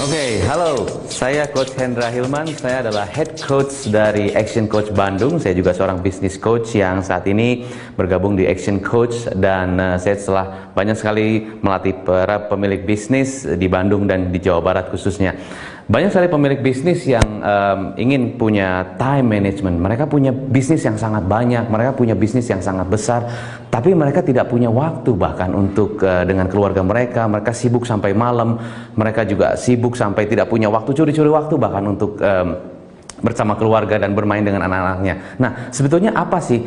Oke, halo. Saya Coach Hendra Hilman. Saya adalah Head Coach dari Action Coach Bandung. Saya juga seorang business coach yang saat ini bergabung di Action Coach. Dan saya setelah banyak sekali melatih para pemilik bisnis di Bandung dan di Jawa Barat khususnya. Banyak sekali pemilik bisnis yang ingin punya time management. Mereka punya bisnis yang sangat banyak, mereka punya bisnis yang sangat besar, tapi mereka tidak punya waktu bahkan untuk dengan keluarga mereka. Mereka sibuk sampai malam, mereka juga sibuk sampai tidak punya waktu, curi-curi waktu bahkan untuk bersama keluarga dan bermain dengan anak-anaknya. Nah, sebetulnya apa sih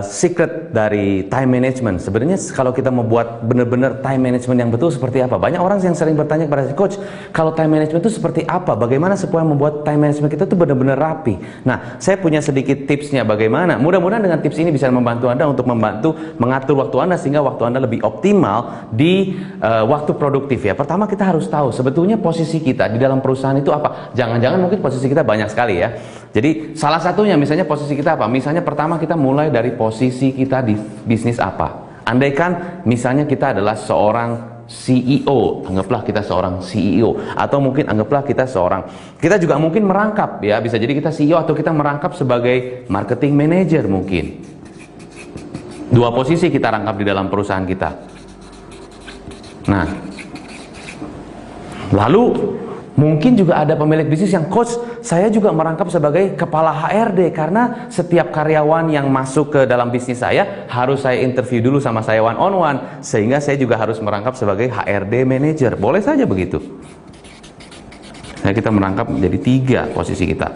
secret dari time management? Sebenarnya kalau kita membuat benar-benar time management yang betul seperti apa? Banyak orang yang sering bertanya kepada coach, kalau time management itu seperti apa? Bagaimana supaya membuat time management kita itu benar-benar rapi? Nah, saya punya sedikit tipsnya bagaimana. Mudah-mudahan dengan tips ini bisa membantu Anda untuk membantu mengatur waktu Anda sehingga waktu Anda lebih optimal di waktu produktif ya. Pertama kita harus tahu sebetulnya posisi kita di dalam perusahaan itu apa. Jangan-jangan mungkin posisi kita banyak sekali ya. Jadi salah satunya misalnya posisi kita apa? Misalnya pertama kita mulai dari posisi kita di bisnis apa. Andaikan misalnya kita adalah seorang CEO, anggaplah kita seorang CEO, atau mungkin anggaplah kita juga mungkin merangkap ya, bisa jadi kita CEO atau kita merangkap sebagai marketing manager mungkin. Dua posisi kita rangkap di dalam perusahaan kita. Nah, lalu mungkin juga ada pemilik bisnis yang coach, saya juga merangkap sebagai kepala HRD karena setiap karyawan yang masuk ke dalam bisnis saya harus saya interview dulu sama saya one on one, sehingga saya juga harus merangkap sebagai HRD manager. Boleh saja begitu. Nah, kita merangkap menjadi 3 posisi kita.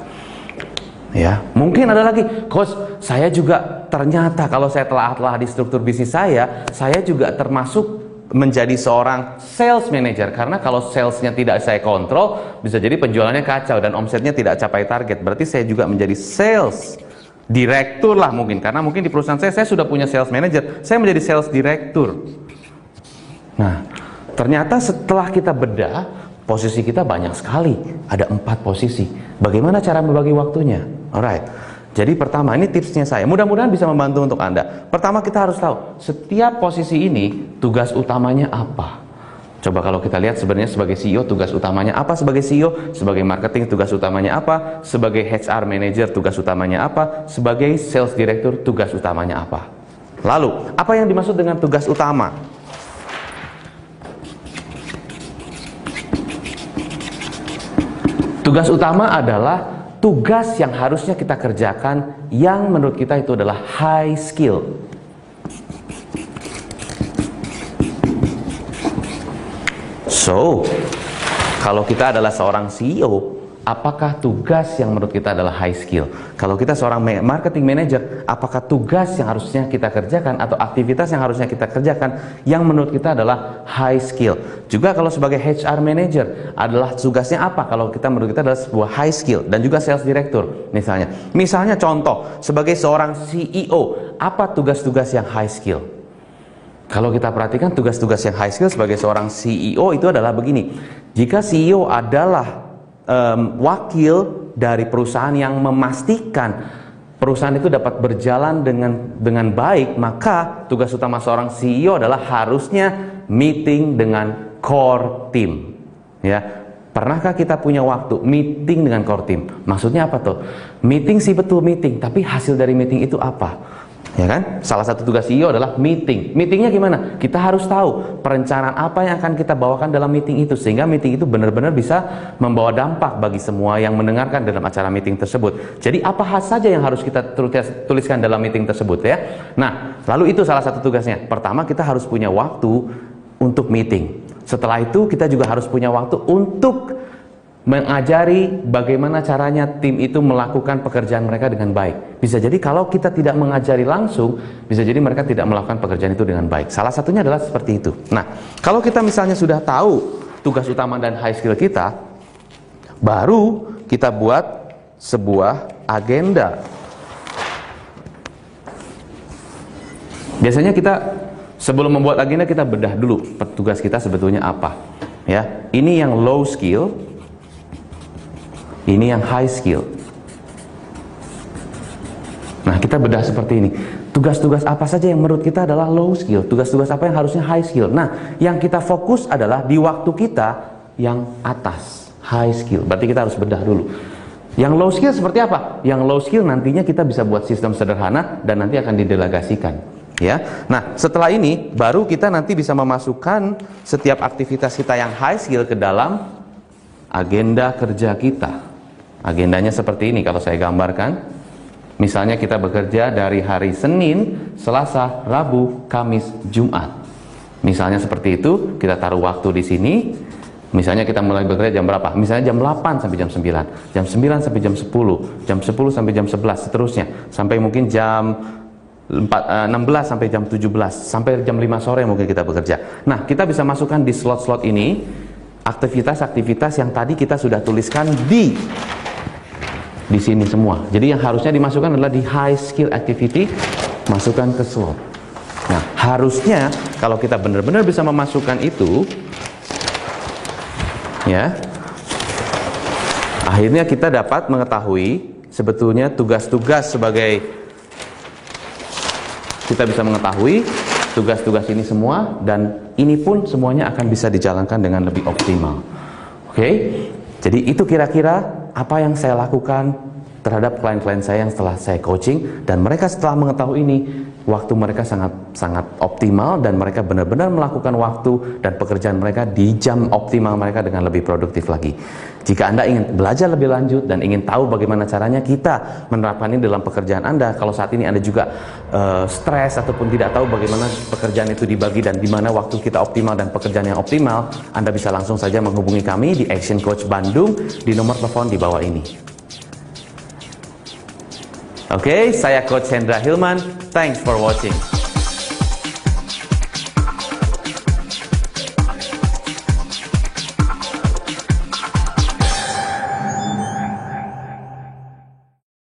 Ya, mungkin ada lagi, coach, saya juga ternyata kalau saya telah di struktur bisnis saya juga termasuk menjadi seorang sales manager, karena kalau salesnya tidak saya kontrol bisa jadi penjualannya kacau dan omsetnya tidak capai target. Berarti saya juga menjadi sales direktur lah mungkin, karena mungkin di perusahaan saya sudah punya sales manager, saya menjadi sales direktur. Nah, ternyata setelah kita bedah, posisi kita banyak sekali, ada 4 posisi. Bagaimana cara membagi waktunya? Alright. Jadi pertama, ini tipsnya saya, mudah-mudahan bisa membantu untuk Anda. Pertama kita harus tahu, setiap posisi ini tugas utamanya apa. Coba kalau kita lihat sebenarnya sebagai CEO tugas utamanya apa, sebagai CEO, sebagai marketing tugas utamanya apa, sebagai HR manager tugas utamanya apa, sebagai sales director tugas utamanya apa. Lalu, apa yang dimaksud dengan tugas utama? Tugas utama adalah tugas yang harusnya kita kerjakan yang menurut kita itu adalah high skill. So, kalau kita adalah seorang CEO, apakah tugas yang menurut kita adalah high skill? Kalau kita seorang marketing manager, apakah tugas yang harusnya kita kerjakan atau aktivitas yang harusnya kita kerjakan yang menurut kita adalah high skill? Juga kalau sebagai HR manager, adalah tugasnya apa kalau kita menurut kita adalah sebuah high skill? Dan juga sales director misalnya contoh, sebagai seorang CEO, apa tugas-tugas yang high skill? Kalau kita perhatikan tugas-tugas yang high skill sebagai seorang CEO itu adalah begini. Jika CEO adalah wakil dari perusahaan yang memastikan perusahaan itu dapat berjalan dengan baik, maka tugas utama seorang CEO adalah harusnya meeting dengan core team. Ya, pernahkah kita punya waktu meeting dengan core team? Maksudnya apa tuh? Meeting sih betul meeting, tapi hasil dari meeting itu apa? Ya kan? Salah satu tugas CEO adalah meeting. Meetingnya gimana? Kita harus tahu perencanaan apa yang akan kita bawakan dalam meeting itu, sehingga meeting itu benar-benar bisa membawa dampak bagi semua yang mendengarkan dalam acara meeting tersebut. Jadi apa saja yang harus kita tuliskan dalam meeting tersebut ya? Nah, lalu itu salah satu tugasnya. Pertama, kita harus punya waktu untuk meeting. Setelah itu kita juga harus punya waktu untuk mengajari bagaimana caranya tim itu melakukan pekerjaan mereka dengan baik. Bisa jadi kalau kita tidak mengajari langsung, bisa jadi mereka tidak melakukan pekerjaan itu dengan baik. Salah satunya adalah seperti itu. Nah, kalau kita misalnya sudah tahu tugas utama dan high skill kita, baru kita buat sebuah agenda. Biasanya kita sebelum membuat agenda kita bedah dulu tugas kita sebetulnya apa. Ya, ini yang low skill, ini yang high skill. Nah, kita bedah seperti ini. Tugas-tugas apa saja yang menurut kita adalah low skill, tugas-tugas apa yang harusnya high skill. Nah, yang kita fokus adalah di waktu kita yang atas. high skill. Berarti kita harus bedah dulu. Yang low skill seperti apa? Yang low skill nantinya kita bisa buat sistem sederhana dan nanti akan didelegasikan. Ya. Nah, setelah ini baru kita nanti bisa memasukkan setiap aktivitas kita yang high skill ke dalam agenda kerja kita. Agendanya seperti ini kalau saya gambarkan. Misalnya kita bekerja dari hari Senin, Selasa, Rabu, Kamis, Jumat. Misalnya seperti itu, kita taruh waktu di sini. Misalnya kita mulai bekerja jam berapa? Misalnya jam 8 sampai jam 9, jam 9 sampai jam 10, jam 10 sampai jam 11, seterusnya. Sampai mungkin jam 16 sampai jam 17, sampai jam 5 sore mungkin kita bekerja. Nah, kita bisa masukkan di slot-slot ini aktivitas-aktivitas yang tadi kita sudah tuliskan di sini semua. Jadi yang harusnya dimasukkan adalah di high skill activity, masukkan ke slot. Nah, harusnya kalau kita benar-benar bisa memasukkan itu, ya, akhirnya kita dapat mengetahui sebetulnya tugas-tugas sebagai, kita bisa mengetahui tugas-tugas ini semua, dan ini pun semuanya akan bisa dijalankan dengan lebih optimal. Oke? Jadi itu kira-kira apa yang saya lakukan terhadap klien-klien saya yang setelah saya coaching, dan mereka setelah mengetahui ini, waktu mereka sangat optimal, dan mereka benar-benar melakukan waktu dan pekerjaan mereka di jam optimal mereka dengan lebih produktif lagi. Jika Anda ingin belajar lebih lanjut dan ingin tahu bagaimana caranya kita menerapkan ini dalam pekerjaan Anda, kalau saat ini Anda juga stres ataupun tidak tahu bagaimana pekerjaan itu dibagi dan di mana waktu kita optimal dan pekerjaan yang optimal, Anda bisa langsung saja menghubungi kami di Action Coach Bandung di nomor telepon di bawah ini. Oke, saya Coach Hendra Hilman. Thanks for watching.